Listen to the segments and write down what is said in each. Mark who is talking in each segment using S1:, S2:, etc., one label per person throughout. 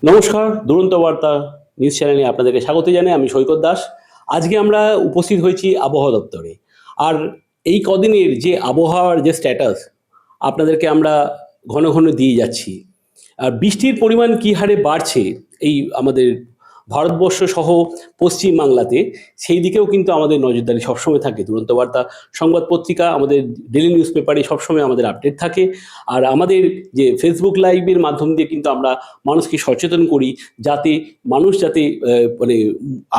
S1: নমস্কার, দুরন্ত বার্তা নিউজ চ্যানেলে আপনাদেরকে স্বাগত জানাই। আমি সৈকত দাস। আজকে আমরা উপস্থিত হয়েছি আবহাওয়া দপ্তরে। আর এই কদিনের যে আবহাওয়ার যে স্ট্যাটাস আপনাদেরকে আমরা ঘন ঘন দিয়ে যাচ্ছি। আর বৃষ্টির পরিমাণ কী হারে বাড়ছে এই আমাদের ভারতবর্ষ সহ পশ্চিম বাংলাতে, সেই দিকেও কিন্তু আমাদের নজরদারি সবসময় থাকে। দুরন্ত বার্তা সংবাদ পত্রিকা, আমাদের ডেলি নিউজ পেপারে সবসময় আমাদের আপডেট থাকে। আর আমাদের যে ফেসবুক লাইভের মাধ্যম দিয়ে কিন্তু আমরা মানুষকে সচেতন করি, যাতে মানুষ যাতে মানে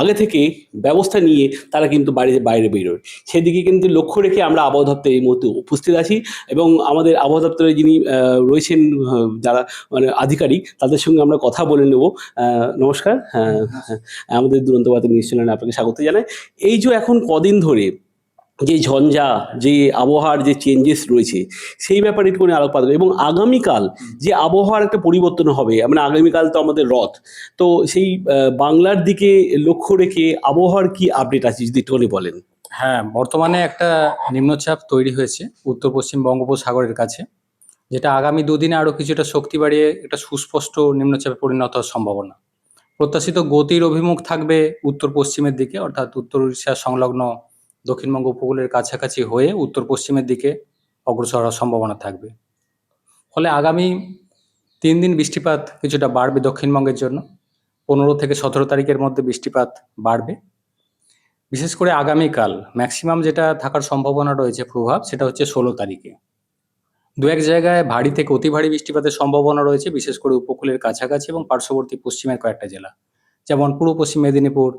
S1: আগে থেকে ব্যবস্থা নিয়ে তারা কিন্তু বাইরে বাইরে বেরোয়, সেদিকে কিন্তু লক্ষ্য রেখে আমরা আবহাওয়া দপ্তরে এই মুহূর্তে উপস্থিত আছি। এবং আমাদের আবহাওয়া দপ্তরে যিনি রয়েছেন, যারা মানে আধিকারিক, তাদের সঙ্গে আমরা কথা বলে নেব। নমস্কার। আমাদের দুরন্ত বার্তা নিউজ চ্যানেলে আপনাকে স্বাগত জানাই। এই যে এখন কদিন ধরে যে ঝঞ্ঝা, যে আবহাওয়ার যে চেঞ্জেস রয়েছে, সেই ব্যাপারে একটু আলোকপাত করবো। এবং আগামীকাল যে আবহাওয়ার একটা পরিবর্তন হবে, মানে আগামীকাল তো আমাদের রথ, তো সেই বাংলার দিকে লক্ষ্য রেখে আবহাওয়ার কি আপডেট আছে যদি একটুখানি বলেন।
S2: হ্যাঁ, বর্তমানে একটা নিম্নচাপ তৈরি হয়েছে উত্তর পশ্চিম বঙ্গোপসাগরের কাছে, যেটা আগামী দুদিনে আরো কিছুটা শক্তি বাড়িয়ে একটা সুস্পষ্ট নিম্নচাপে পরিণত হওয়ার সম্ভাবনা। প্রত্যাশিত গতির অভিমুখ থাকবে উত্তর পশ্চিমের দিকে, অর্থাৎ উত্তর উড়িষ্যা সংলগ্ন দক্ষিণবঙ্গ উপকূলের কাছাকাছি হয়ে উত্তর পশ্চিমের দিকে অগ্রসর হওয়ার সম্ভাবনা থাকবে। ফলে আগামী 3 দিন বৃষ্টিপাত কিছুটা বাড়বে দক্ষিণবঙ্গের জন্য। 15 থেকে 17 তারিখের মধ্যে বৃষ্টিপাত বাড়বে। বিশেষ করে আগামীকাল ম্যাক্সিমাম যেটা থাকার সম্ভাবনা রয়েছে প্রভাব, সেটা হচ্ছে 16 তারিখে। দু এক জায়গায় ভারী থেকে অতি ভারী বৃষ্টিপাতের সম্ভাবনা রয়েছে, বিশেষ করে উপকূলের কাছাকাছি এবং পার্শ্ববর্তী পশ্চিমের কয়েকটা জেলা, যেমন পূর্ব পশ্চিম মেদিনীপুর,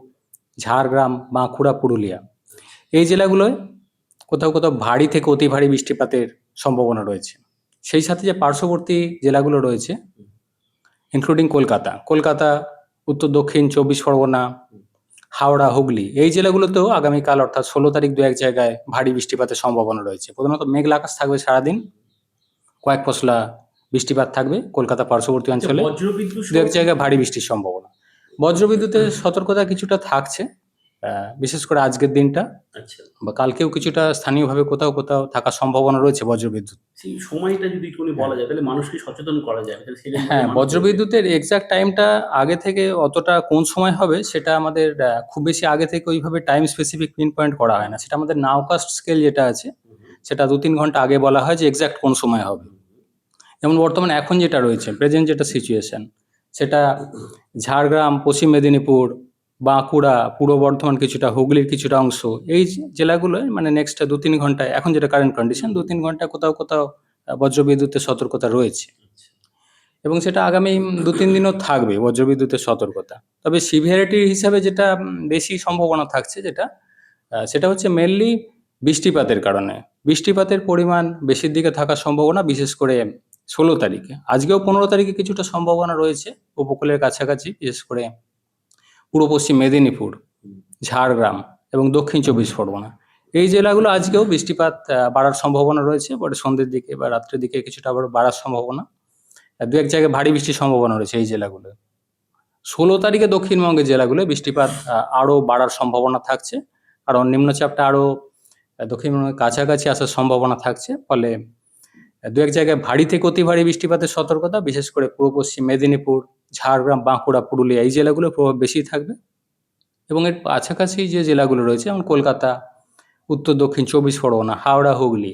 S2: ঝাড়গ্রাম, বাঁকুড়া, পুরুলিয়া। এই জেলাগুলোয় কোথাও কোথাও ভারী থেকে অতি ভারী বৃষ্টিপাতের সম্ভাবনা রয়েছে। সেই সাথে যে পার্শ্ববর্তী জেলাগুলো রয়েছে, ইনক্লুডিং কলকাতা, উত্তর দক্ষিণ 24 পরগনা, হাওড়া, হুগলি, এই জেলাগুলোতেও আগামীকাল অর্থাৎ 16 তারিখ দু এক জায়গায় ভারী বৃষ্টিপাতের সম্ভাবনা রয়েছে। প্রধানত মেঘলা আকাশ থাকবে সারাদিন, কয়েক পশলা বৃষ্টিপাত থাকবে কলকাতা পার্শ্ববর্তী অঞ্চলে, দু এক জায়গায় ভারী বৃষ্টির সম্ভাবনা। বজ্রবিদ্যুতের সতর্কতা কিছুটা থাকছে, বিশেষ করে আজকের দিনটা বা কালকেও কিছুটা স্থানীয়ভাবে কোথাও কোথাও থাকার সম্ভাবনা রয়েছে বজ্রবিদ্যুৎ।
S1: সেই সময়টা যদি একটু বলা যায় তাহলে মানুষকে সচেতন করা যায়।
S2: হ্যাঁ, বজ্রবিদ্যুতের এক্সাক্ট টাইমটা আগে থেকে অতটা কোন সময় হবে সেটা আমাদের খুব বেশি আগে থেকে ওইভাবে টাইম স্পেসিফিক পিন পয়েন্ট করা হয় না। সেটা আমাদের নাওকাস্ট স্কেল যেটা আছে, সেটা 2-3 ঘন্টা আগে বলা হয় যে এক্সাক্ট কোন সময় হবে। যেমন বর্তমানে এখন যেটা রয়েছে, প্রেজেন্ট যেটা সিচুয়েশন, সেটা ঝাড়গ্রাম, পশ্চিম মেদিনীপুর, বাঁকুড়া, পূর্ব বর্ধমান, কিছুটা হুগলির কিছুটা অংশ, এই জেলাগুলোয় মানে নেক্সট 2-3 ঘন্টায়, এখন যেটা কারেন্ট কন্ডিশন, 2-3 ঘন্টায় কোথাও কোথাও বজ্রবিদ্যুতের সতর্কতা রয়েছে। এবং সেটা আগামী 2-3 দিনও থাকবে বজ্রবিদ্যুতের সতর্কতা। তবে সিভিয়ারিটি হিসাবে যেটা বেশি সম্ভাবনা থাকছে, সেটা হচ্ছে মেনলি বৃষ্টিপাতের কারণে। বৃষ্টিপাতের পরিমাণ বেশির দিকে থাকার সম্ভাবনা, বিশেষ করে 16 তারিখে। আজকেও 15 তারিখে কিছুটা সম্ভাবনা রয়েছে উপকূলের কাছাকাছি, বিশেষ করে পূর্ব পশ্চিম মেদিনীপুর, ঝাড়গ্রাম এবং দক্ষিণ 24 পরগনা, এই জেলাগুলো আজকেও বৃষ্টিপাত বাড়ার সম্ভাবনা রয়েছে। পরে সন্ধ্যের দিকে বা রাত্রের দিকে কিছুটা আবার বাড়ার সম্ভাবনা, দু এক জায়গায় ভারী বৃষ্টির সম্ভাবনা রয়েছে এই জেলাগুলো। 16 তারিখে দক্ষিণবঙ্গের জেলাগুলো বৃষ্টিপাত আরও বাড়ার সম্ভাবনা থাকছে, কারণ নিম্নচাপটা আরও দক্ষিণবঙ্গের কাছাকাছি আসার সম্ভাবনা থাকছে। ফলে দু এক জায়গায় ভারী থেকে অতি ভারী বৃষ্টিপাতের সতর্কতা, বিশেষ করে পূর্ব পশ্চিম মেদিনীপুর, ঝাড়গ্রাম, বাঁকুড়া, পুরুলিয়া, এই জেলাগুলোর প্রভাব বেশি থাকবে। এবং এর কাছাকাছি যে জেলাগুলো রয়েছে, যেমন কলকাতা, উত্তর দক্ষিণ 24 পরগনা, হাওড়া, হুগলি,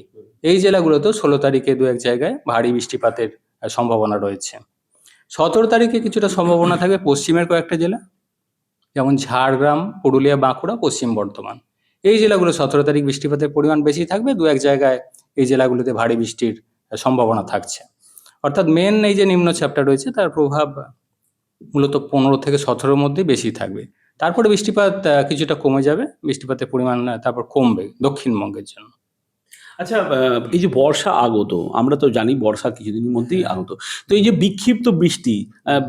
S2: এই জেলাগুলোতেও 16 তারিখে দু এক জায়গায় ভারী বৃষ্টিপাতের সম্ভাবনা রয়েছে। 17 তারিখে কিছুটা সম্ভাবনা থাকবে পশ্চিমের কয়েকটা জেলা, যেমন ঝাড়গ্রাম, পুরুলিয়া, বাঁকুড়া, পশ্চিম বর্ধমান, এই জেলাগুলো 17 তারিখ বৃষ্টিপাতের পরিমাণ বেশি থাকবে। দু এক জায়গায় এই জেলাগুলোতে ভারী বৃষ্টির সম্ভাবনা থাকছে। অর্থাৎ মেন এই যে নিম্নচাপটা রয়েছে, তার প্রভাব মূলত 15 থেকে 17-র মধ্যে বেশি থাকবে। তারপরে বৃষ্টিপাত কিছুটা কমে যাবে, বৃষ্টিপাতের পরিমাণ তারপর কমবে দক্ষিণবঙ্গের জন্য।
S1: আচ্ছা, এই যে বর্ষা আগত, আমরা তো জানি বর্ষা কিছুদিনের মধ্যেই আগত। তো এই যে বিক্ষিপ্ত বৃষ্টি,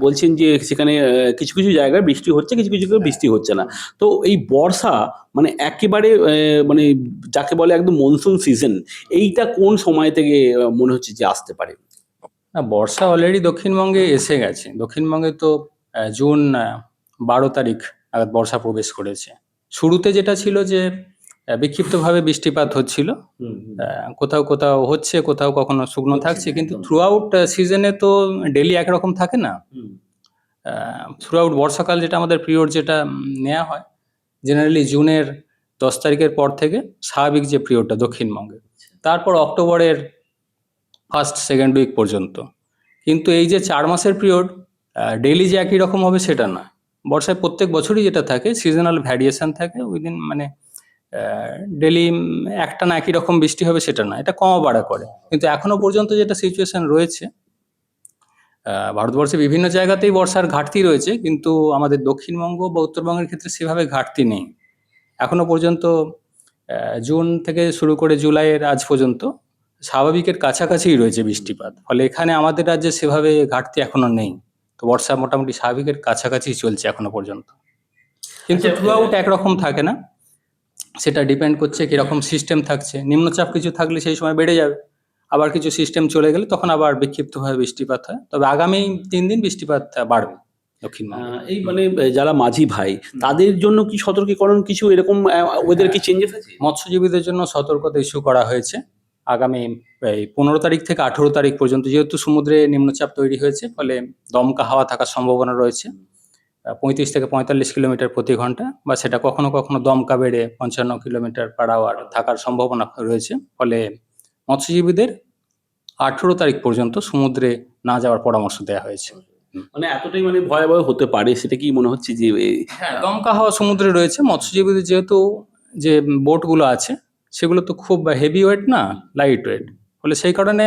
S1: বলছেন যে সেখানে কিছু কিছু জায়গায় বৃষ্টি হচ্ছে, কিছু কিছু জায়গায় বৃষ্টি হচ্ছে না। তো এই বর্ষা মানে একেবারে মানে যাকে বলে একদম মনসুন সিজন, এইটা কোন সময় থেকে মনে হচ্ছে যে আসতে পারে?
S2: না, বর্ষা অলরেডি দক্ষিণবঙ্গে এসে গেছে। দক্ষিণবঙ্গে তো জুন 12 তারিখ নাগাদ বর্ষা প্রবেশ করেছে। শুরুতে যেটা ছিল যে বিক্ষিপ্তভাবে বৃষ্টিপাত হচ্ছিল, কোথাও কোথাও হচ্ছে, কোথাও কখনো শুকনো থাকছে, কিন্তু থ্রু আউট সিজনে তো ডেলি একরকম থাকে না। থ্রু আউট বর্ষাকাল যেটা আমাদের পিরিয়ড যেটা নেওয়া হয় জেনারেলি জুনের 10 তারিখের পর থেকে স্বাভাবিক যে পিরিয়ডটা দক্ষিণবঙ্গে, তারপর অক্টোবরের ফার্স্ট সেকেন্ড উইক পর্যন্ত। কিন্তু এই যে 4 মাসের পিরিয়ড ডেইলি যে একই রকম হবে সেটা না। বর্ষায় প্রত্যেক বছরই যেটা থাকে সিজনাল ভ্যারিয়েশন থাকে উইদিন, মানে ডেলি একটা না একই রকম বৃষ্টি হবে সেটা না, এটা কমা বাড়া করে। কিন্তু এখনো পর্যন্ত যেটা সিচুয়েশন রয়েছে, ভারতবর্ষে বিভিন্ন জায়গাতেই বর্ষার ঘাটতি রয়েছে, কিন্তু আমাদের দক্ষিণবঙ্গ বা উত্তরবঙ্গের ক্ষেত্রে সেভাবে ঘাটতি নেই এখনো পর্যন্ত। জুন থেকে শুরু করে জুলাইয়ের আজ পর্যন্ত স্বাভাবিকের কাছাকাছিই রয়েছে বৃষ্টিপাত, ফলে এখানে আমাদের রাজ্যে সেভাবে ঘাটতি এখনো নেই। তো বর্ষা মোটামুটি স্বাভাবিকের কাছাকাছি চলছে এখনো পর্যন্ত, কিন্তু
S1: আচ্ছা,
S2: থ্রু আউট একরকম থাকে না, সেটা ডিপেন্ড করছে কিরকম সিস্টেম থাকছে। নিম্নচাপ কিছু থাকলে সেই সময় বেড়ে যাবে, আবার কিছু সিস্টেম চলে গেলে তখন আবার বিক্ষিপ্তভাবে বৃষ্টিপাত হয়। তবে আগামী 3 দিন বৃষ্টিপাত বাড়বে দক্ষিণবঙ্গে।
S1: এই মানে যারা মাঝি ভাই তাদের জন্য কি সতর্কীকরণ কিছু এরকম ওদের কি চেঞ্জেস আছে?
S2: মৎস্যজীবীদের জন্য সতর্কতা ইস্যু করা হয়েছে আগামী এই 15 তারিখ থেকে 18 তারিখ পর্যন্ত, যেহেতু সমুদ্রে নিম্নচাপ তৈরি হয়েছে, ফলে দমকা হাওয়া থাকার সম্ভাবনা রয়েছে 35 থেকে 45 কিলোমিটার প্রতি ঘন্টা, বা সেটা কখনো কখনো দমকা বেড়ে 55 কিলোমিটার পার আওয়ার থাকার সম্ভাবনা রয়েছে। ফলে মৎস্যজীবীদের 18 তারিখ পর্যন্ত সমুদ্রে না যাওয়ার পরামর্শ দেওয়া হয়েছে।
S1: মানে এতটাই মানে ভয়াবহ হতে পারে সেটা কি মনে হচ্ছে যে
S2: হ্যাঁ, দমকা হাওয়া সমুদ্রে রয়েছে। মৎস্যজীবীদের যেহেতু যে বোটগুলো আছে সেগুলো তো খুব হেভি ওয়েট না, লাইট ওয়েট, ফলে সেই কারণে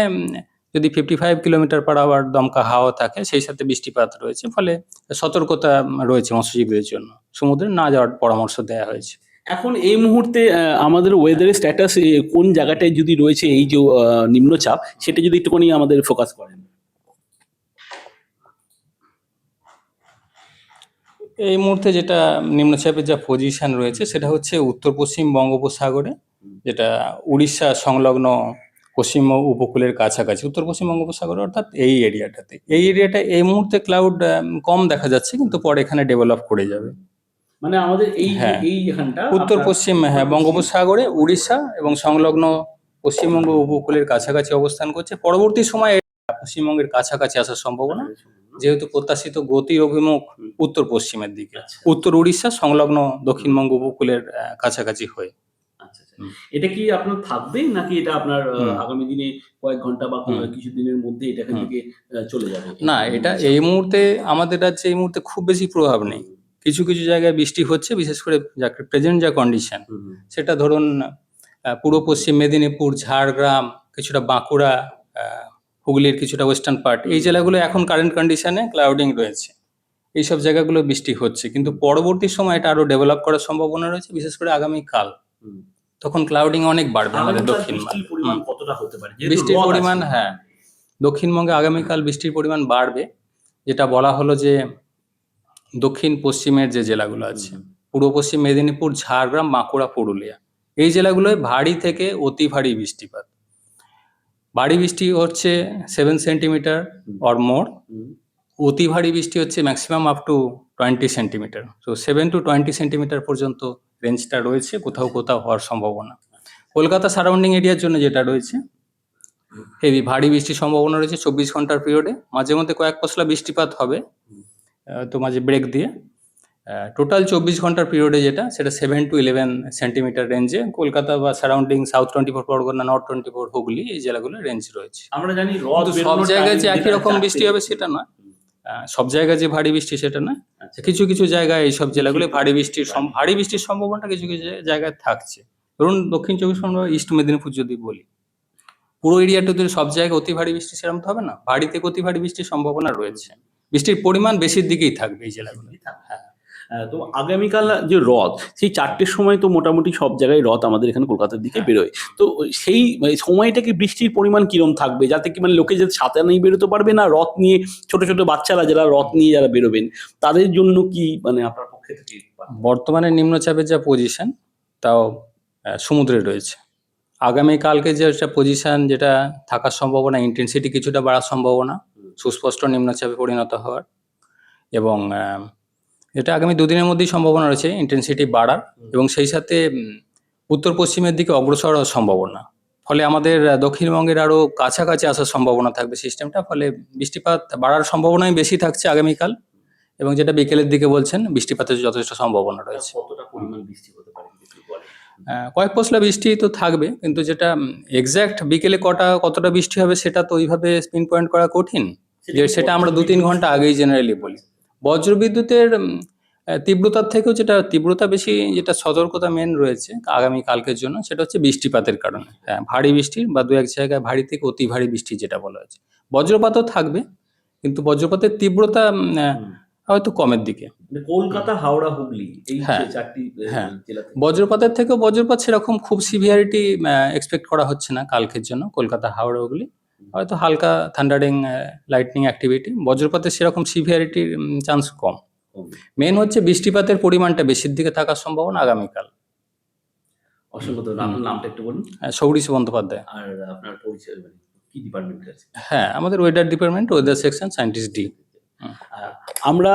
S2: যদি 55 কিলোমিটার পার আওয়ার দমকা হাওয়া থাকে, সেই সাথে বৃষ্টিপাত রয়েছে, ফলে সতর্কতা রয়েছে মৎস্যজীবীদের জন্য, সমুদ্রে না যাওয়ার পরামর্শ দেওয়া হয়েছে।
S1: এখন এই মুহূর্তে আমাদের ওয়েদারের স্ট্যাটাস কোন জায়গাটায় যদি রয়েছে এই যে নিম্নচাপ, সেটা যদি একটুখানি আমাদের ফোকাস করেন।
S2: এই মুহূর্তে যেটা নিম্নচাপের যা পজিশন রয়েছে সেটা হচ্ছে উত্তর পশ্চিম বঙ্গোপসাগরে, যেটা উড়িষ্যা সংলগ্ন পশ্চিম উপকূলের কাছাকাছি, উত্তর পশ্চিম বঙ্গোপসাগর অর্থাৎ এই এরিয়াটাতে। এই এরিয়াটা এই মুহূর্তে ক্লাউড কম দেখা যাচ্ছে, কিন্তু পরে এখানে ডেভেলপ করে যাবে।
S1: মানে আমাদের এই
S2: হ্যাঁ,
S1: এইখানটা
S2: উত্তর পশ্চিম, হ্যাঁ, বঙ্গোপসাগরে উড়িষ্যা এবং সংলগ্ন পশ্চিমবঙ্গ উপকূলের কাছাকাছি অবস্থান করছে। পরবর্তী সময়ে এটা পশ্চিমবঙ্গের কাছাকাছি আসার সম্ভাবনা, যেহেতু প্রত্যাশিত গতির অভিমুখ উত্তর পশ্চিমের দিকে, উত্তর উড়িষ্যা সংলগ্ন দক্ষিণবঙ্গ উপকূলের কাছাকাছি হয়ে।
S1: আচ্ছা, আচ্ছা। এটা কি আপনার থাকবে নাকি এটা আপনার আগামী দিনে কয়েক ঘন্টা বা কিছু দিনের মধ্যে এটা এখান থেকে চলে যাবে?
S2: না, এটা এই মুহূর্তে আমাদের রাজ্যে এই মুহূর্তে খুব বেশি প্রভাব নেই। কিছু কিছু জায়গায় বৃষ্টি হচ্ছে, বিশেষ করে প্রেজেন্ট যা কন্ডিশন, সেটা ধরুন পূর্ব পশ্চিম মেদিনীপুর, ঝাড়গ্রাম, কিছুটা বাঁকুড়া, হুগলির কিছুটা ওয়েস্টার্ন পার্ট, এই জেলাগুলো এখন কারেন্ট কন্ডিশনে ক্লাউডিং রয়েছে। এইসব জায়গাগুলো বৃষ্টি হচ্ছে, কিন্তু পরবর্তী সময় এটা আরো ডেভেলপ করার সম্ভাবনা রয়েছে, বিশেষ করে আগামীকাল। তখন ক্লাউডিং অনেক বাড়বে আমাদের
S1: বৃষ্টির পরিমাণ কতটা হতে পারে?
S2: বৃষ্টির পরিমাণ, হ্যাঁ, দক্ষিণবঙ্গে আগামীকাল বৃষ্টির পরিমাণ বাড়বে। যেটা বলা হলো যে দক্ষিণ পশ্চিমের যে জেলাগুলো আছে, পূর্ব পশ্চিম মেদিনীপুর, ঝাড়গ্রাম, বাঁকুড়া, পুরুলিয়া, এই জেলাগুলোয় ভারী থেকে অতি ভারী বৃষ্টিপাত। ভারী বৃষ্টি হচ্ছে 7 সেন্টিমিটার অর মোর, অতি ভারী বৃষ্টি হচ্ছে ম্যাক্সিমাম আপ টু 20 সেন্টিমিটার। তো 7 to 20 সেন্টিমিটার পর্যন্ত রেঞ্জটা রয়েছে, কোথাও কোথাও হওয়ার সম্ভাবনা। কলকাতা সারাউন্ডিং এরিয়ার জন্য যেটা রয়েছে, হেভি ভারী বৃষ্টির সম্ভাবনা রয়েছে 24 ঘন্টার পিরিয়ডে। মাঝে মধ্যে কয়েক পশলা বৃষ্টিপাত হবে, তো মাঝে ব্রেক দিয়ে। টোটাল 24 ঘন্টার পিরিয়ডে যেটা, সেটা 7 to 11 সেন্টিমিটার রেঞ্জে কলকাতা বা surrounding south 24 Pargana, north 24 Hooghly, এই জেলাগুলো রেঞ্জ রয়েছে।
S1: আমরা জানি
S2: কিন্তু সব জায়গায় যে একই রকম বৃষ্টি হবে সেটা নয়, সব জায়গায় যে ভারী বৃষ্টি সেটা না। কিছু কিছু জায়গায় এইসব জেলাগুলো ভারী বৃষ্টির সম্ভাবনা কিছু কিছু জায়গায় থাকছে। ধরুন দক্ষিণ 24 পরগনা, ইস্ট মেদিনীপুর যদি বলি, পুরো এরিয়াটাতে সব জায়গায় অতি ভারী বৃষ্টি সেরকম তো হবে না, ভারী থেকে অতি ভারী বৃষ্টির সম্ভাবনা রয়েছে। বৃষ্টির পরিমাণ বেশির দিকেই থাকবে এই জেলাগুলো।
S1: তো আগামীকাল যে রথ, সেই 4টের সময় তো মোটামুটি সব জায়গায় রথ আমাদের এখানে কলকাতার দিকে বেরোয়। তো সেই সময়টা কি বৃষ্টির পরিমাণ কিরম থাকবে, যাতে কি মানে লোকে যাতে ছাতা নিয়ে বেরোতে পারবে না, রথ নিয়ে ছোট ছোট বাচ্চারা যারা রথ নিয়ে যারা বেরোবেন তাদের জন্য কি মানে আপনার পক্ষে থেকে?
S2: বর্তমানে নিম্নচাপের যা পজিশন, তাও সমুদ্রে রয়েছে। আগামীকালকে যে একটা পজিশন যেটা থাকার সম্ভাবনা, ইন্টেন্সিটি কিছুটা বাড়ার সম্ভাবনা, সুস্পষ্ট নিম্নচাপে পরিণত হওয়ার, এবং এটা আগামী 2 দিনের মধ্যেই সম্ভাবনা রয়েছে ইন্টেন্সিটি বাড়ার, এবং সেই সাথে উত্তর পশ্চিমের দিকে অগ্রসর হওয়ার সম্ভাবনা। ফলে আমাদের দক্ষিণবঙ্গের আরও কাছাকাছি আসার সম্ভাবনা থাকবে সিস্টেমটা, ফলে বৃষ্টিপাত বাড়ার সম্ভাবনাই বেশি থাকছে আগামীকাল। এবং যেটা বিকেলের দিকে বলছেন বৃষ্টিপাতের যথেষ্ট সম্ভাবনা রয়েছে।
S1: কতটা পরিমাণ বৃষ্টি হতে পারে যদি একটু বলেন?
S2: কয়েক পশলা বৃষ্টি তো থাকবে, কিন্তু যেটা এক্সাক্ট বিকেলে কতটা বৃষ্টি হবে সেটা তো ওইভাবে পিন পয়েন্ট করা কঠিন, যে সেটা আমরা 2-3 ঘন্টা আগেই জেনারেলি বলি। বজ্রবিদ্যুতের তীব্রতার থেকেও যেটা তীব্রতা বেশি, যেটা সতর্কতা মেন রয়েছে আগামী কালকের জন্য, সেটা হচ্ছে বৃষ্টিপাতের কারণে। হ্যাঁ, ভারী বৃষ্টি বা দু এক জায়গায় ভারী থেকে অতি ভারী বৃষ্টি যেটা বলা হয়েছে। বজ্রপাতও থাকবে, কিন্তু বজ্রপাতের তীব্রতা হয়তো কমের দিকে।
S1: মানে কলকাতা, হাওড়া, হুগলি এই
S2: হ্যাঁ,
S1: যে চারটি
S2: হ্যাঁ।
S1: জেলাতে
S2: বজ্রপাতের থেকেও বজ্রপাত সেরকম খুব সিভিয়ারিটি এক্সপেক্ট করা হচ্ছে না কালকের জন্য কলকাতা, হাওড়া, হুগলি। হয়তো হালকা থান্ডারিং, লাইটনিং অ্যাক্টিভিটি, বজ্রপাতের সেরকম সিভিয়ারিটির চান্স কম।
S1: কমবে।
S2: মেন হচ্ছে বৃষ্টিপাতের পরিমাণটা বেশির দিকে থাকার সম্ভাবনা আগামীকাল।
S1: অসংখ্য ধন্যবাদ। আপনার নামটা একটু বলুন
S2: সৌরিশ বন্দ্যোপাধ্যায়।
S1: আর আপনার পরিচয়, মানে কি ডিপার্টমেন্টে আছে?
S2: হ্যাঁ, আমাদের weather department, weather section, scientist D.
S1: আমরা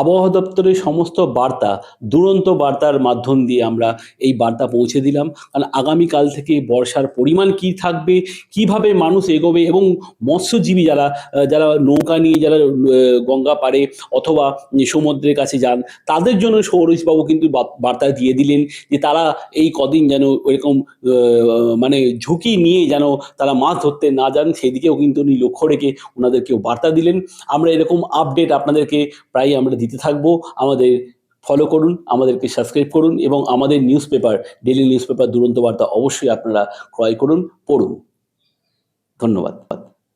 S1: আবহাওয়া দপ্তরের সমস্ত বার্তা, দুরন্ত বার্তার মাধ্যম দিয়ে আমরা এই বার্তা পৌঁছে দিলাম। কারণ আগামীকাল থেকে বর্ষার পরিমাণ কি থাকবে, কিভাবে মানুষ এগোবে, এবং মৎস্যজীবী যারা নৌকা নিয়ে যারা গঙ্গা পাড়ে অথবা সমুদ্রের কাছে যান, তাদের জন্য সৌরজবাবু কিন্তু বার্তা দিয়ে দিলেন যে তারা এই কদিন যেন ওইরকম মানে ঝুঁকি নিয়ে যেন তারা মাছ ধরতে না যান, সেদিকেও কিন্তু উনি লক্ষ্য রেখে ওনাদেরকেও বার্তা দিলেন। আমরা এরকম আপডেট আপনাদেরকে প্রায়ই আমরা দিতে থাকবো। আমাদের ফলো করুন, আমাদেরকে সাবস্ক্রাইব করুন, এবং আমাদের news paper, daily news paper দুরন্ত বার্তা অবশ্যই আপনারা ক্রয় করুন, পড়ুন। ধন্যবাদ।